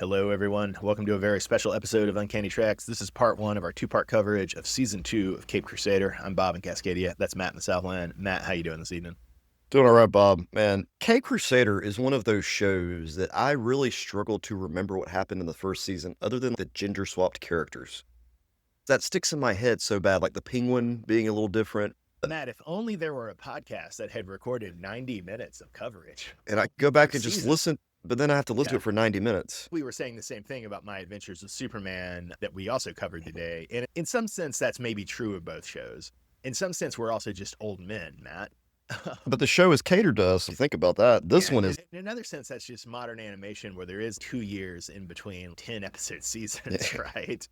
Hello, everyone. Welcome to a very special episode of Uncanny Tracks. This is part one of our two-part coverage of season 2 of Cape Crusader. I'm Bob in Cascadia. That's Matt in the Southland. Matt, how you doing this evening? Doing all right, Bob. Man, Crusader is one of those shows that I really struggle to remember what happened in the first season, other than the gender swapped characters. That sticks in my head so bad, like the penguin being a little different. Matt, if only there were a podcast that had recorded 90 minutes of coverage. And I go back and just Season. listen, but then I have to listen to it for 90 minutes. We were saying the same thing about My Adventures with Superman that we also covered today. And in some sense, that's maybe true of both shows. In some sense, we're also just old men, Matt. But the show is catered to us, so think about that. This one is... In another sense, that's just modern animation where there is 2 years in between 10 episode seasons, right?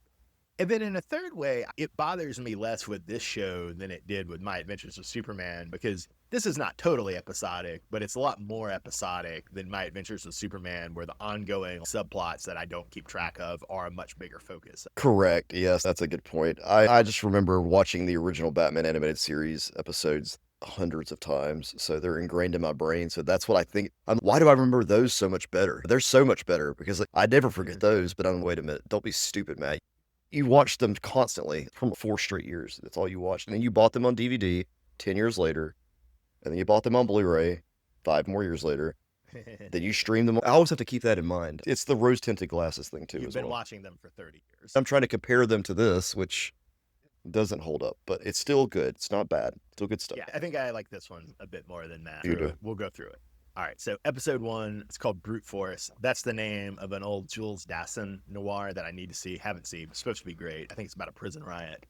And then in a third way, it bothers me less with this show than it did with My Adventures with Superman, because this is not totally episodic, but it's a lot more episodic than My Adventures with Superman, where the ongoing subplots that I don't keep track of are a much bigger focus. Correct. Yes, that's a good point. I just remember watching the original Batman animated series episodes hundreds of times, so they're ingrained in my brain. So that's what I think. Why do I remember those so much better? They're so much better because I never forget those. But wait a minute, don't be stupid, Matt. You watched them constantly from 4 straight years. That's all you watched, and then you bought them on DVD 10 years later, and then you bought them on Blu-ray 5 more years later. Then you stream them. I always have to keep that in mind. It's the rose-tinted glasses thing too. You've as been well. watching them for 30 years. I'm trying to compare them to this, which doesn't hold up, but it's still good. It's not bad. Still good stuff. Yeah, I think I like this one a bit more than Matt. You do. We'll go through it. All right, so episode 1, it's called Brute Force. That's the name of an old Jules Dassin noir that I need to see, haven't seen. It's supposed to be great. I think it's about a prison riot.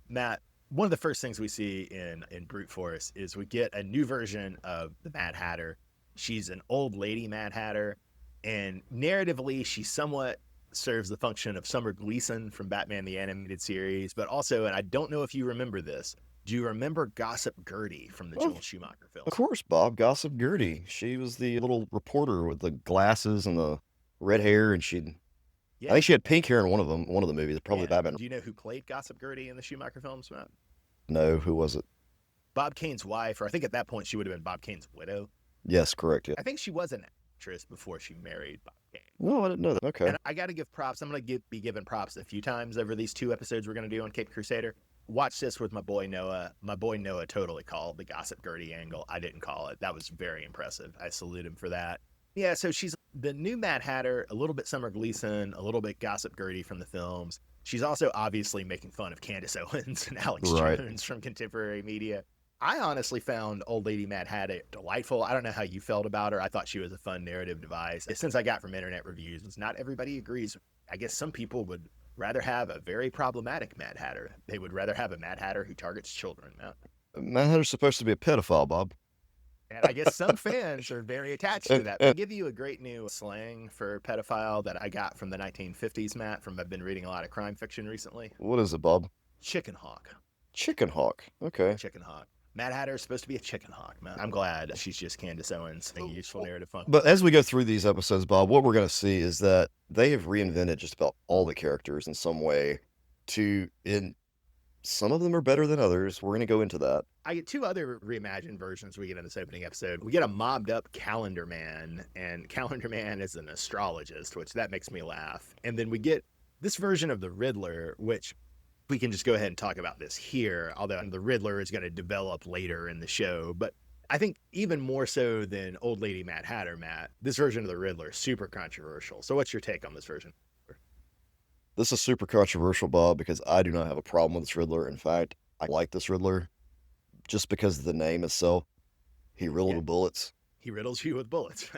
Matt, one of the first things we see in Brute Force is we get a new version of the Mad Hatter. She's an old lady Mad Hatter, and narratively, she somewhat serves the function of Summer Gleason from Batman the Animated Series, but also, and I don't know if you remember this, do you remember Gossip Gertie from the Joel Schumacher films? Of course, Bob. Gossip Gertie. She was the little reporter with the glasses and the red hair, and I think she had pink hair in one of the movies, probably Batman. Do you know who played Gossip Gertie in the Schumacher films, Matt? No, who was it? Bob Kane's wife, or I think at that point she would have been Bob Kane's widow. Yes, correct. Yeah. I think she was an actress before she married Bob Kane. No, I didn't know that. Okay. And I got to give props. I'm going to be given props a few times over these 2 episodes we're going to do on Cape Crusader. Watch this with my boy Noah. My boy Noah totally called the Gossip Gertie angle. I didn't call it. That was very impressive. I salute him for that. Yeah, so she's the new Mad Hatter, a little bit Summer Gleason, a little bit Gossip Gertie from the films. She's also obviously making fun of Candace Owens and Alex Jones from contemporary media. I honestly found Old Lady Mad Hatter delightful. I don't know how you felt about her. I thought she was a fun narrative device. Since I got from internet reviews, not everybody agrees. I guess some people would rather have a very problematic Mad Hatter. They would rather have a Mad Hatter who targets children. Mad Hatter's supposed to be a pedophile, Bob. And I guess some fans are very attached to that. I'll give you a great new slang for pedophile that I got from the 1950s, Matt, I've been reading a lot of crime fiction recently. What is it, Bob? Chicken hawk. Chicken hawk. Okay. Chicken hawk. Mad Hatter is supposed to be a chicken hawk, man. I'm glad she's just Candace Owens, a useful narrative function. But as we go through these episodes, Bob, what we're going to see is that they have reinvented just about all the characters in some way and some of them are better than others. We're going to go into that. I get 2 other reimagined versions we get in this opening episode. We get a mobbed up Calendar Man, and Calendar Man is an astrologist, which that makes me laugh. And then we get this version of the Riddler, which we can just go ahead and talk about this here, although the Riddler is going to develop later in the show. But I think even more so than Old Lady Mad Hatter, Matt, this version of the Riddler is super controversial. So what's your take on this version? This is super controversial, Bob, because I do not have a problem with this Riddler. In fact, I like this Riddler just because of the name itself. He riddled bullets. He riddles you with bullets.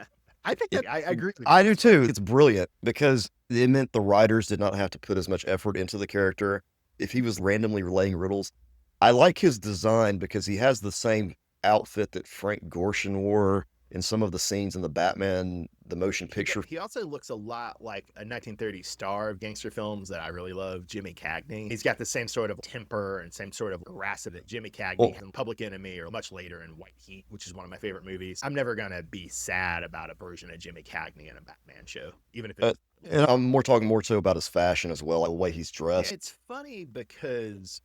I think I agree with you. I do too. It's brilliant because it meant the writers did not have to put as much effort into the character. If he was randomly relaying riddles, I like his design because he has the same outfit that Frank Gorshin wore in some of the scenes in the Batman, the motion picture. He also looks a lot like a 1930s star of gangster films that I really love, Jimmy Cagney. He's got the same sort of temper and same sort of aggressive that Jimmy Cagney in Public Enemy or much later in White Heat, which is one of my favorite movies. I'm never going to be sad about a version of Jimmy Cagney in a Batman show, even if it's... and I'm talking more so about his fashion as well, like the way he's dressed. It's funny because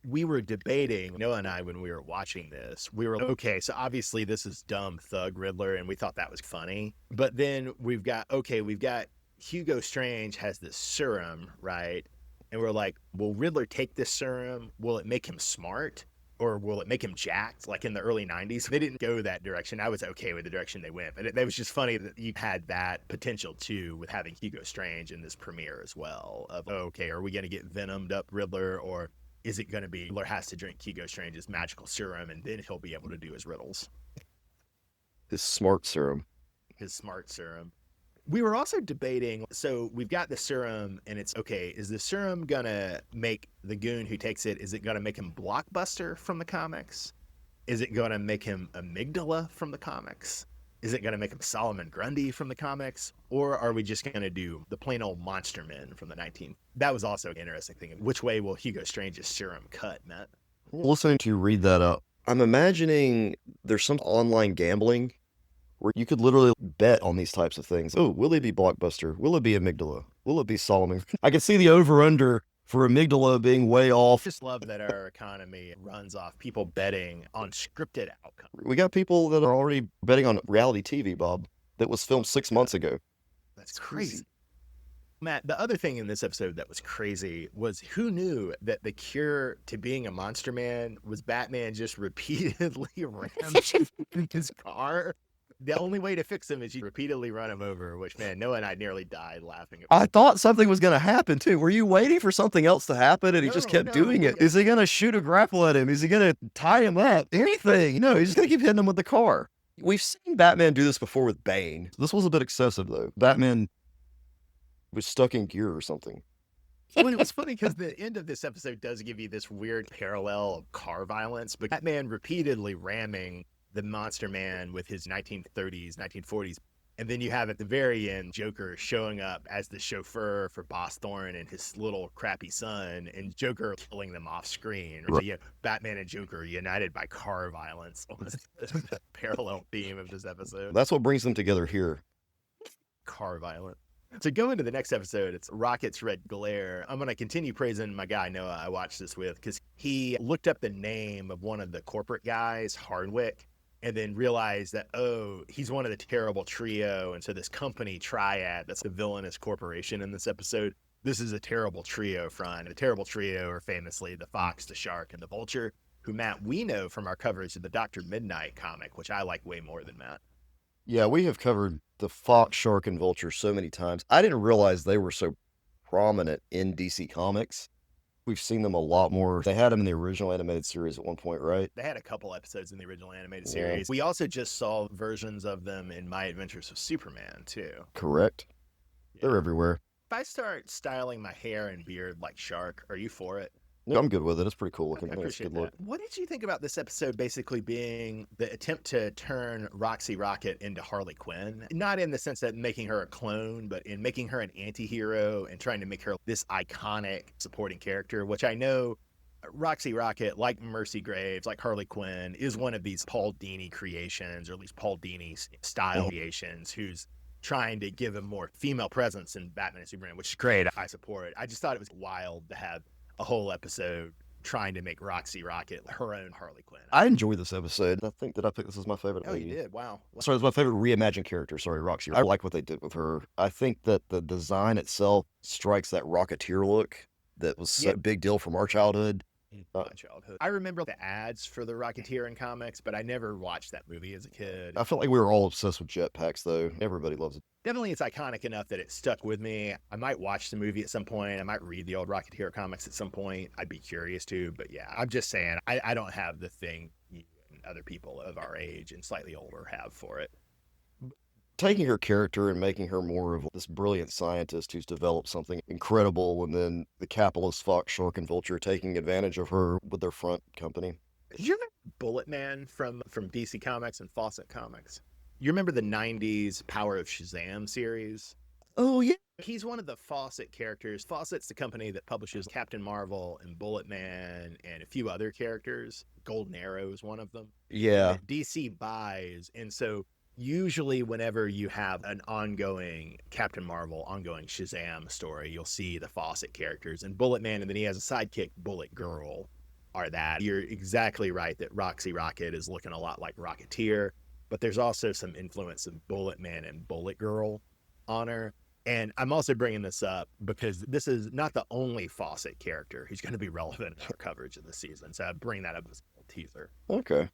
we were debating, Noah and I, when we were watching this, we were okay, so obviously this is dumb thug Riddler, and we thought that was funny. But then we've got Hugo Strange has this serum, right? And we're like, will Riddler take this serum? Will it make him smart? Or will it make him jacked like in the early 90s? They didn't go that direction. I was okay with the direction they went. But it was just funny that you had that potential too with having Hugo Strange in this premiere as well. Of, okay, are we going to get Venomed up Riddler? Or is it going to be Riddler has to drink Hugo Strange's magical serum and then he'll be able to do his riddles? His smart serum. His smart serum. We were also debating, so we've got the serum and it's okay, is the serum gonna make the goon who takes it, is it gonna make him Blockbuster from the comics? Is it gonna make him Amygdala from the comics? Is it gonna make him Solomon Grundy from the comics? Or are we just gonna do the plain old Monster Men from the 19... That was also an interesting thing. Which way will Hugo Strange's serum cut, Matt? Listening to you read that up, I'm imagining there's some online gambling where you could literally bet on these types of things. Oh, will it be Blockbuster? Will it be Amygdala? Will it be Solomon? I can see the over-under for Amygdala being way off. I just love that our economy runs off people betting on scripted outcomes. We got people that are already betting on reality TV, Bob, that was filmed 6 months ago. That's crazy. Matt, the other thing in this episode that was crazy was who knew that the cure to being a monster man was Batman just repeatedly ramming his car? The only way to fix him is you repeatedly run him over, which, man, Noah and I nearly died laughing. I thought something was going to happen, too. Were you waiting for something else to happen, and he just kept doing it? Is he going to shoot a grapple at him? Is he going to tie him up? Anything. No, he's just going to keep hitting him with the car. We've seen Batman do this before with Bane. This was a bit excessive, though. Batman was stuck in gear or something. Well, it was funny because the end of this episode does give you this weird parallel of car violence, but Batman repeatedly ramming the Monster Man with his 1930s, 1940s. And then you have at the very end, Joker showing up as the chauffeur for Boss Thorne and his little crappy son, and Joker killing them off screen. Right. So, yeah, Batman and Joker united by car violence. The parallel theme of this episode. That's what brings them together here. Car violence. So go into the next episode. It's Rocket's Red Glare. I'm going to continue praising my guy, Noah, I watched this with, because he looked up the name of one of the corporate guys, Hardwick, and then realized that, oh, he's one of the terrible trio. And so this company triad, that's the villainous corporation in this episode, this is a terrible trio front. The terrible trio are famously the Fox, the Shark, and the Vulture, who, Matt, we know from our coverage of the Dr. Midnight comic, which I like way more than Matt. Yeah, we have covered the Fox, Shark, and Vulture so many times. I didn't realize they were so prominent in DC Comics. We've seen them a lot more. They had them in the original animated series at one point, right? They had a couple episodes in the original animated series. We also just saw versions of them in My Adventures with Superman, too. Correct. Yeah. They're everywhere. If I start styling my hair and beard like Shark, are you for it? Yeah, I'm good with it. It's pretty cool looking. I appreciate that. What did you think about this episode basically being the attempt to turn Roxy Rocket into Harley Quinn? Not in the sense that making her a clone, but in making her an anti-hero and trying to make her this iconic supporting character, which I know Roxy Rocket, like Mercy Graves, like Harley Quinn, is one of these Paul Dini creations, or at least Paul Dini style creations, who's trying to give him more female presence in Batman and Superman, which is great. I support it. I just thought it was wild to have a whole episode trying to make Roxy Rocket her own Harley Quinn. I enjoyed this episode. I think that I picked this as my favorite. Oh, you did? Wow. Sorry, it's my favorite reimagined character. Sorry, Roxy. I like what they did with her. I think that the design itself strikes that Rocketeer look that was such a big deal from our childhood. My childhood. I remember the ads for the Rocketeer in comics, but I never watched that movie as a kid. I felt like we were all obsessed with jetpacks, though. Everybody loves it. Definitely it's iconic enough that it stuck with me. I might watch the movie at some point. I might read the old Rocketeer comics at some point. I'd be curious to, but yeah, I'm just saying, I don't have the thing you and other people of our age and slightly older have for it. Taking her character and making her more of this brilliant scientist who's developed something incredible, and then the capitalist Fox, Shark, and Vulture taking advantage of her with their front company. Did you remember Bullet Man from DC Comics and Fawcett Comics? You remember the 90s Power of Shazam series? Oh, yeah. He's one of the Fawcett characters. Fawcett's the company that publishes Captain Marvel and Bullet Man and a few other characters. Golden Arrow is one of them. Yeah. DC buys, and so usually whenever you have an ongoing Captain Marvel, ongoing Shazam story, you'll see the Fawcett characters. And Bullet Man, and then he has a sidekick, Bullet Girl, are that. You're exactly right that Roxy Rocket is looking a lot like Rocketeer, but there's also some influence of Bullet Man and Bullet Girl on her. And I'm also bringing this up because this is not the only Fawcett character who's going to be relevant in our coverage of the season. So I bring that up as a teaser. Okay.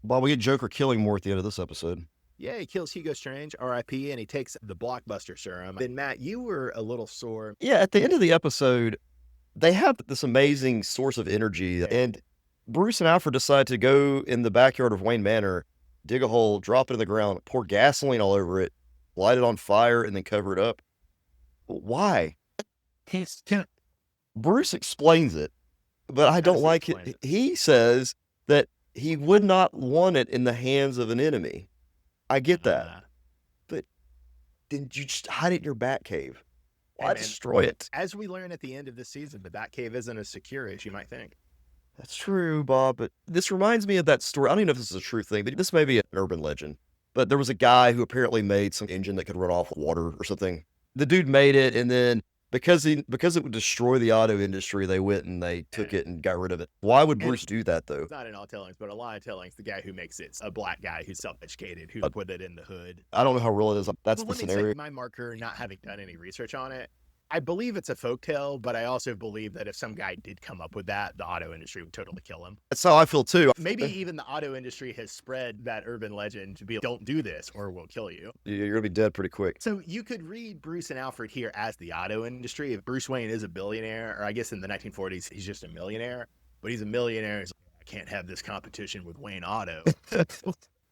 Bob, we get Joker killing more at the end of this episode. Yeah, he kills Hugo Strange, R.I.P., and he takes the blockbuster serum. Then, Matt, you were a little sore. Yeah, at the end of the episode, they have this amazing source of energy, and Bruce and Alfred decide to go in the backyard of Wayne Manor, dig a hole, drop it in the ground, pour gasoline all over it, light it on fire, and then cover it up. Why? Bruce explains it, but I don't like it. He says that he would not want it in the hands of an enemy. I get that. But didn't you just hide it in your Batcave? Why destroy it? As we learn at the end of this season, the Batcave isn't as secure as you might think. That's true, Bob, but this reminds me of that story. I don't even know if this is a true thing, but this may be an urban legend. But there was a guy who apparently made some engine that could run off water or something. The dude made it, and then because it would destroy the auto industry, they went and they took it and got rid of it. Why would Bruce do that, though? It's not in all tellings, but a lot of tellings, the guy who makes it's a black guy who's self-educated, who put it in the hood. I don't know how real it is. That's the scenario. My marker, not having done any research on it, I believe it's a folktale, but I also believe that if some guy did come up with that, the auto industry would totally kill him. That's how I feel too. Maybe even the auto industry has spread that urban legend to be, don't do this or we'll kill you. You're going to be dead pretty quick. So you could read Bruce and Alfred here as the auto industry. If Bruce Wayne is a billionaire, or I guess in the 1940s, he's just a millionaire, but he's a millionaire. He's like, I can't have this competition with Wayne Auto.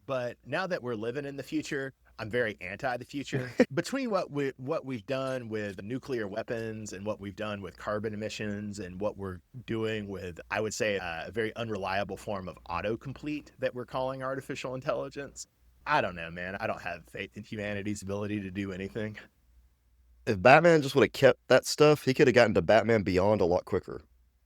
But now that we're living in the future, I'm very anti the future. Between what we've done with nuclear weapons and what we've done with carbon emissions and what we're doing with, I would say, a very unreliable form of autocomplete that we're calling artificial intelligence, I don't know, man. I don't have faith in humanity's ability to do anything. If Batman just would have kept that stuff, he could have gotten to Batman Beyond a lot quicker.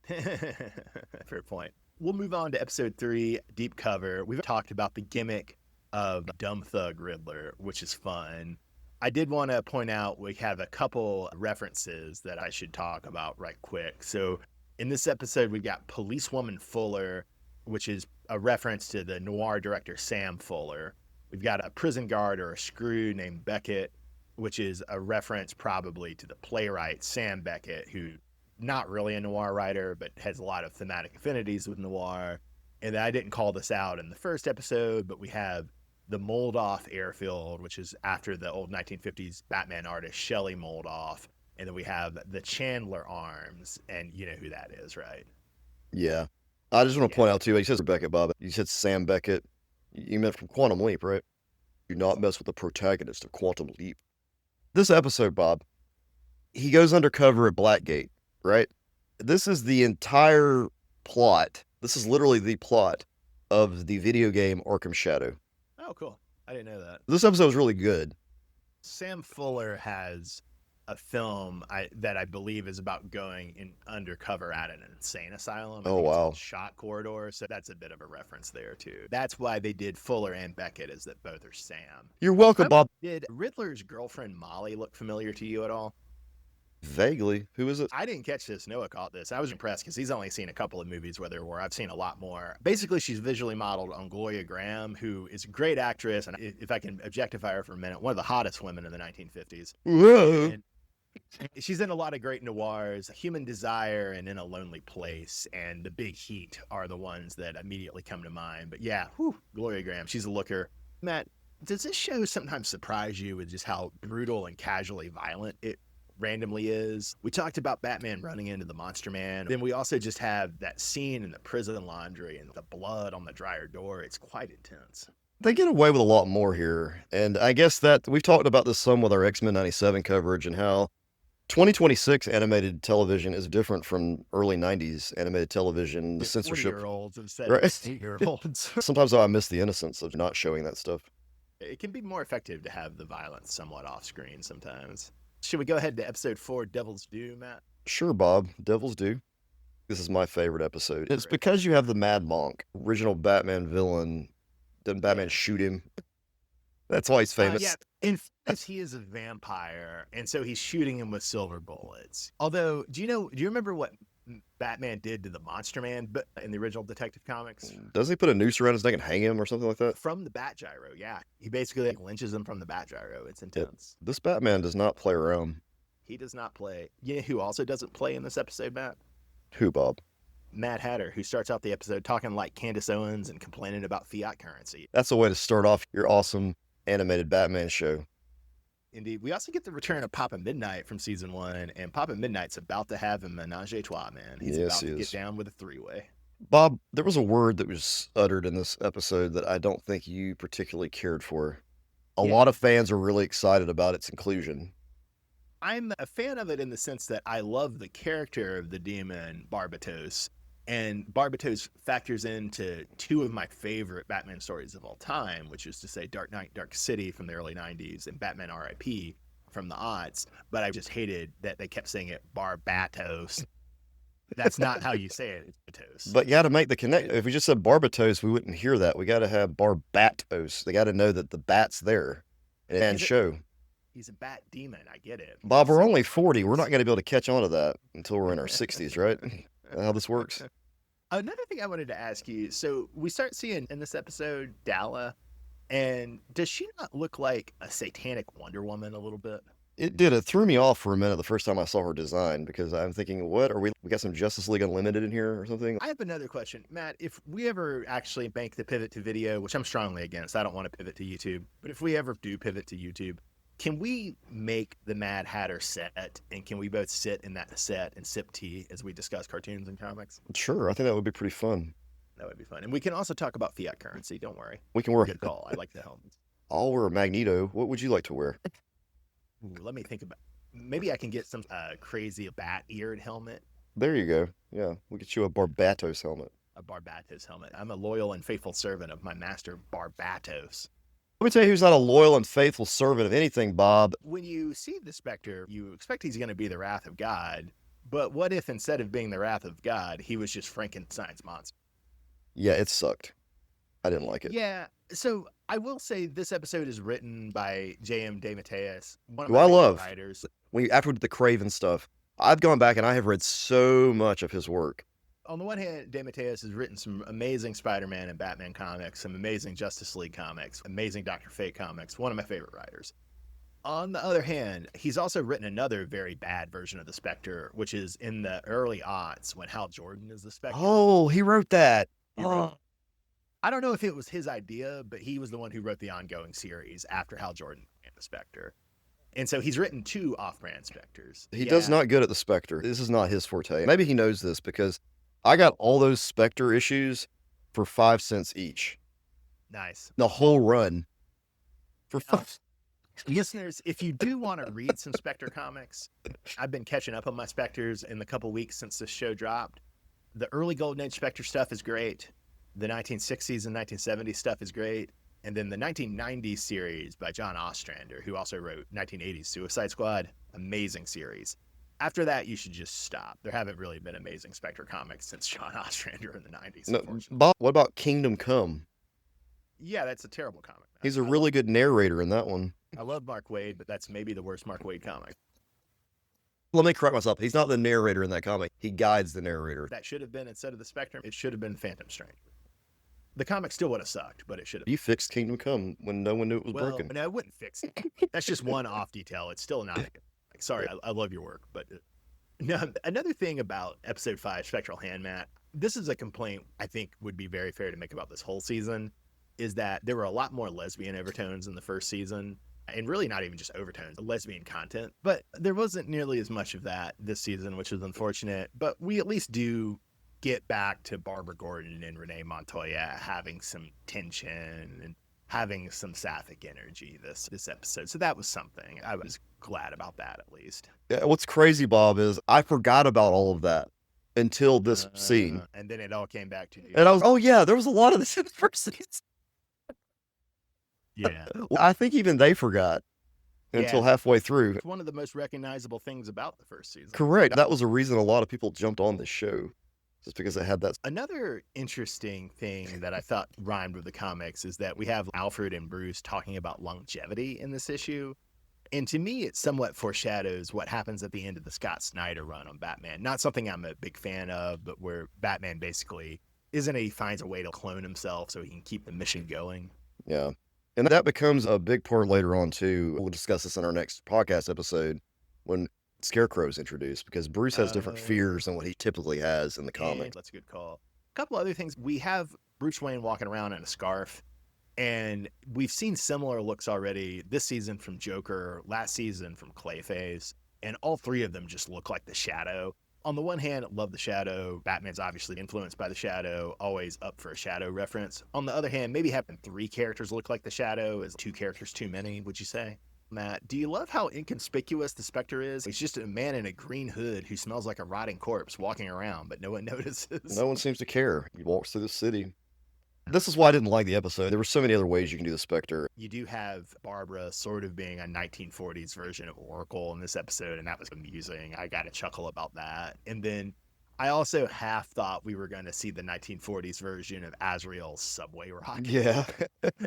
Fair point. We'll move on to episode 3, Deep Cover. We've talked about the gimmick of Dumb Thug Riddler, which is fun. I did want to point out we have a couple references that I should talk about right quick. So in this episode, we've got Policewoman Fuller, which is a reference to the noir director Sam Fuller. We've got a prison guard or a screw named Beckett, which is a reference probably to the playwright Sam Beckett, who not really a noir writer, but has a lot of thematic affinities with noir. And I didn't call this out in the first episode, but we have the Moldoff airfield, which is after the old 1950s Batman artist Shelley Moldoff. And then we have the Chandler Arms, and you know who that is, right? Yeah. I just want to point out, too, he says Beckett, Bob. You said Sam Beckett. You meant from Quantum Leap, right? Do not mess with the protagonist of Quantum Leap. This episode, Bob, he goes undercover at Blackgate, right? This is the entire plot. This is literally the plot of the video game Arkham Shadow. Oh, cool. I didn't know that. This episode was really good. Sam Fuller has a film that I believe is about going in undercover at an insane asylum. Oh, wow. Shot Corridor. So that's a bit of a reference there, too. That's why they did Fuller and Beckett, is that both are Sam. You're welcome, Bob. Did Riddler's girlfriend Molly look familiar to you at all? Vaguely. Who is it? I didn't catch this. Noah caught this. I was impressed because he's only seen a couple of movies where there were. I've seen a lot more. Basically, she's visually modeled on Gloria Graham, who is a great actress. And if I can objectify her for a minute, one of the hottest women in the 1950s. Whoa. She's in a lot of great noirs. Human Desire and In a Lonely Place and The Big Heat are the ones that immediately come to mind. But yeah, Gloria Graham, she's a looker. Matt, does this show sometimes surprise you with just how brutal and casually violent it randomly is? We talked about Batman running into the Monster Man. Then we also just have that scene in the prison laundry and the blood on the dryer door. It's quite intense. They get away with a lot more here. And I guess that we've talked about this some with our X-Men 97 coverage and how 2026 animated television is different from early 90s animated television. The censorship. 40-year-olds instead Right. of 8-year-olds. Sometimes I miss the innocence of not showing that stuff. It can be more effective to have the violence somewhat off screen sometimes. Should we go ahead to episode 4, Devil's Due, Matt? Sure, Bob. Devil's Due. This is my favorite episode. It's because you have the Mad Monk, original Batman villain. Doesn't Batman shoot him? That's why he's famous. Yeah, in fact, he is a vampire, and so he's shooting him with silver bullets. Although, do you remember what Batman did to the Monster Man, but in the original Detective Comics. Doesn't he put a noose around his neck and hang him or something like that? From the Bat Gyro, yeah. He basically like, lynches him from the Bat Gyro. It's intense. This Batman does not play around. He does not play. You know who also doesn't play in this episode, Matt? Who, Bob? Mad Hatter, who starts out the episode talking like Candace Owens and complaining about fiat currency. That's a way to start off your awesome animated Batman show. Indeed. We also get the return of Papa Midnight from season 1, and Papa Midnight's about to have a menage a trois, man. He's Yes, about he to is. get down with a three-way. Bob, there was a word that was uttered in this episode that I don't think you particularly cared for. A Yeah. lot of fans are really excited about its inclusion. I'm a fan of it in the sense that I love the character of the demon Barbatos, and Barbatos factors into two of my favorite Batman stories of all time, which is to say Dark Knight, Dark City from the early 90s and Batman R.I.P. from the aughts, but I just hated that they kept saying it Barbatos. That's not how you say it. It's Batos. But you got to make the connect. If we just said Barbatos, we wouldn't hear that. We got to have Barbatos. They got to know that the bat's there and show. He's a bat demon. I get it. Bob, we're only 40. We're not going to be able to catch on to that until we're in our 60s, right? How this works. Another thing I wanted to ask you. So we start seeing in this episode Dalla, and does she not look like a satanic Wonder Woman a little bit? It did. It threw me off for a minute the first time I saw her design because I'm thinking, what are we got some Justice League Unlimited in here or something? I have another question, Matt. If we ever actually make the pivot to video, which I'm strongly against, I don't want to pivot to YouTube, but if we ever do pivot to YouTube, can we make the Mad Hatter set, and can we both sit in that set and sip tea as we discuss cartoons and comics? Sure, I think that would be pretty fun. That would be fun. And we can also talk about fiat currency. Don't worry. We can work. Good call. I like the helmets. I'll wear a Magneto. What would you like to wear? Ooh, let me think about. Maybe I can get some crazy bat-eared helmet. There you go. Yeah, we'll get you a Barbatos helmet. A Barbatos helmet. I'm a loyal and faithful servant of my master Barbatos. Let me tell you who's not a loyal and faithful servant of anything, Bob. When you see the Spectre, you expect he's going to be the wrath of God. But what if instead of being the wrath of God, he was just Frankenstein's monster? Yeah, it sucked. I didn't like it. Yeah. So I will say this episode is written by J.M. DeMatteis, one of Who my I favorite love. writers. After we did the Craven stuff, I've gone back and I have read so much of his work. On the one hand, DeMatteis has written some amazing Spider-Man and Batman comics, some amazing Justice League comics, amazing Dr. Fate comics, one of my favorite writers. On the other hand, he's also written another very bad version of the Spectre, which is in the early aughts when Hal Jordan is the Spectre. Oh, he wrote that. I don't know if it was his idea, but he was the one who wrote the ongoing series after Hal Jordan and the Spectre. And so he's written two off-brand Spectres. He does not good at the Spectre. This is not his forte. Maybe he knows this because I got all those Spectre issues for 5 cents each. Nice. The whole run. For 5 Listeners, if you do want to read some Spectre comics, I've been catching up on my Spectres in the couple weeks since this show dropped. The early Golden Age Spectre stuff is great. The 1960s and 1970s stuff is great. And then the 1990s series by John Ostrander, who also wrote 1980s Suicide Squad, amazing series. After that, you should just stop. There haven't really been amazing Spectre comics since John Ostrander in the 90s. No, Bob, what about Kingdom Come? Yeah, that's a terrible comic. He's a really good narrator in that one. I love Mark Waid, but that's maybe the worst Mark Waid comic. Let me correct myself. He's not the narrator in that comic. He guides the narrator. That should have been, instead of the Spectre, it should have been Phantom Stranger. The comic still would have sucked, but it should have. You fixed Kingdom Come when no one knew it was Well, broken. no, I wouldn't fix it. That's just one off detail. It's still not. Sorry, I love your work, but no. Another thing about episode 5, Spectral Hand, Matt. This is a complaint I think would be very fair to make about this whole season. Is that there were a lot more lesbian overtones in the first season, and really not even just overtones, lesbian content. But there wasn't nearly as much of that this season, which is unfortunate. But we at least do get back to Barbara Gordon and Renee Montoya having some tension and having some sapphic energy this episode. So that was something. I was glad about that, at least. Yeah, what's crazy, Bob, is I forgot about all of that until this scene. And then it all came back to you. And I was, oh yeah, there was a lot of this in the first season. Yeah. Well, I think even they forgot until halfway through. It's one of the most recognizable things about the first season. Correct. That was a reason a lot of people jumped on this show. Just because it had that. Another interesting thing that I thought rhymed with the comics is that we have Alfred and Bruce talking about longevity in this issue. And to me, it somewhat foreshadows what happens at the end of the Scott Snyder run on Batman. Not something I'm a big fan of, but where Batman basically isn't he finds a way to clone himself so he can keep the mission going. Yeah. And that becomes a big part later on, too. We'll discuss this in our next podcast episode when Scarecrow's introduced, because Bruce has different fears than what he typically has in the comics. That's a good call. A couple other things. We have Bruce Wayne walking around in a scarf, and we've seen similar looks already this season from Joker, last season from Clayface, and all three of them just look like the Shadow. On the one hand, love the Shadow. Batman's obviously influenced by the Shadow, always up for a Shadow reference. On the other hand, maybe having three characters look like the Shadow is two characters too many, would you say? Matt, do you love how inconspicuous the Spectre is? He's just a man in a green hood who smells like a rotting corpse walking around, but no one notices. No one seems to care. He walks through the city. This is why I didn't like the episode. There were so many other ways you can do the Spectre. You do have Barbara sort of being a 1940s version of Oracle in this episode, and that was amusing. I got a chuckle about that. And then I also half thought we were going to see the 1940s version of Azrael's subway rocket. Yeah.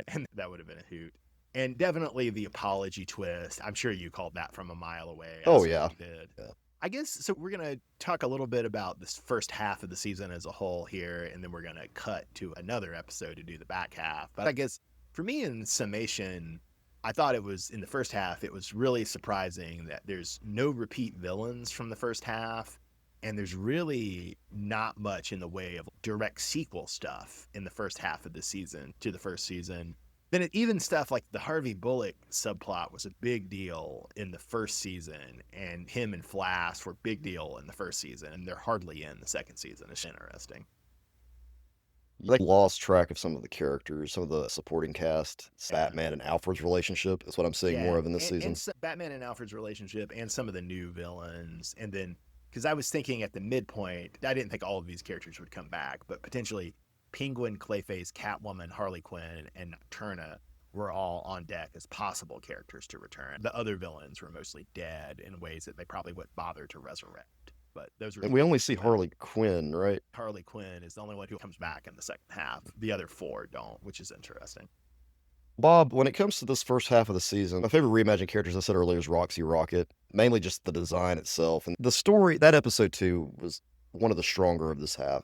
And that would have been a hoot. And definitely the apology twist. I'm sure you called that from a mile away. Oh, yeah. Did. Yeah. I guess, so we're going to talk a little bit about this first half of the season as a whole here, and then we're going to cut to another episode to do the back half. But I guess for me in summation, I thought it was, in the first half, it was really surprising that there's no repeat villains from the first half, and there's really not much in the way of direct sequel stuff in the first half of the season to the first season. Then even stuff like the Harvey Bullock subplot was a big deal in the first season, and him and Flash were big deal in the first season, and they're hardly in the second season. It's interesting. They lost track of some of the characters, some of the supporting cast. Batman and Alfred's relationship is what I'm seeing more of in this season. And Batman and Alfred's relationship, and some of the new villains. And then, because I was thinking at the midpoint, I didn't think all of these characters would come back, but potentially Penguin, Clayface, Catwoman, Harley Quinn, and Nocturna were all on deck as possible characters to return. The other villains were mostly dead in ways that they probably wouldn't bother to resurrect. But those were. And we only see Harley Quinn, right? Harley Quinn is the only one who comes back in the second half. The other four don't, which is interesting. Bob, when it comes to this first half of the season, my favorite reimagined characters I said earlier is Roxy Rocket, mainly just the design itself. And the story, that episode 2 was one of the stronger of this half.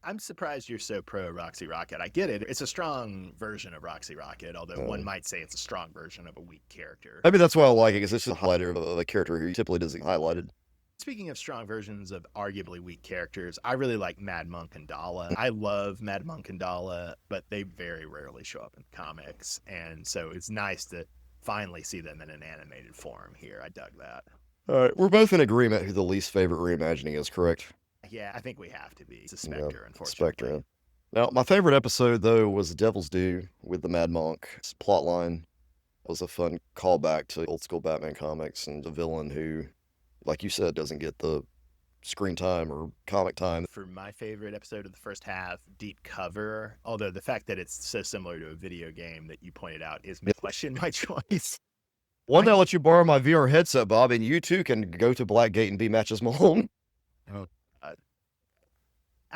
I'm surprised you're so pro Roxy Rocket. I get it. It's a strong version of Roxy Rocket, although one might say it's a strong version of a weak character. Maybe that's why I like it, because it's just a highlighter of a character who typically doesn't get highlighted. Speaking of strong versions of arguably weak characters, I really like Mad Monk and Dala. I love Mad Monk and Dala, but they very rarely show up in comics, and so it's nice to finally see them in an animated form here. I dug that. All right, we're both in agreement who the least favorite reimagining is, correct? Yeah, I think we have to be. It's a Spectre, unfortunately. Spectre. Now, my favorite episode, though, was Devil's Due with the Mad Monk. His plotline was a fun callback to old school Batman comics and the villain who, like you said, doesn't get the screen time or comic time. For my favorite episode of the first half, Deep Cover, although the fact that it's so similar to a video game that you pointed out is me question my choice. One day I'll let you borrow my VR headset, Bob, and you too can go to Blackgate and be Matches Malone. Oh.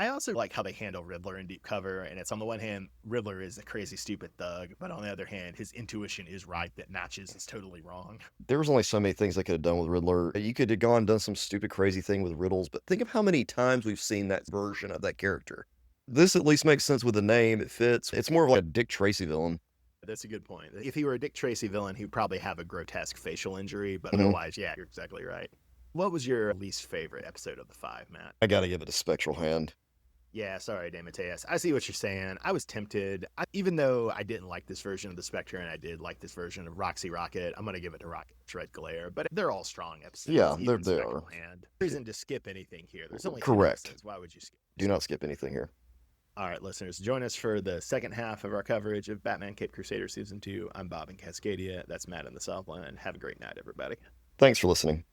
I also like how they handle Riddler in Deep Cover, and it's on the one hand, Riddler is a crazy, stupid thug, but on the other hand, his intuition is right that Matches is totally wrong. There was only so many things they could have done with Riddler. You could have gone and done some stupid, crazy thing with riddles, but think of how many times we've seen that version of that character. This at least makes sense with the name. It fits. It's more of like a Dick Tracy villain. That's a good point. If he were a Dick Tracy villain, he'd probably have a grotesque facial injury, but otherwise, yeah, you're exactly right. What was your least favorite episode of the 5, Matt? I gotta give it a Spectral Hand. Yeah, sorry, DeMatteis. I see what you're saying. I was tempted. Even though I didn't like this version of the Spectre and I did like this version of Roxy Rocket, I'm going to give it to Rocket's Red Glare. But they're all strong episodes. Yeah, they are. Hand. There isn't to skip anything here. There's only correct. 2 episodes. Why would you skip? Do not skip anything here. All right, listeners, join us for the second half of our coverage of Batman Cape Crusader Season 2. I'm Bob in Cascadia. That's Matt in the Southland. Have a great night, everybody. Thanks for listening.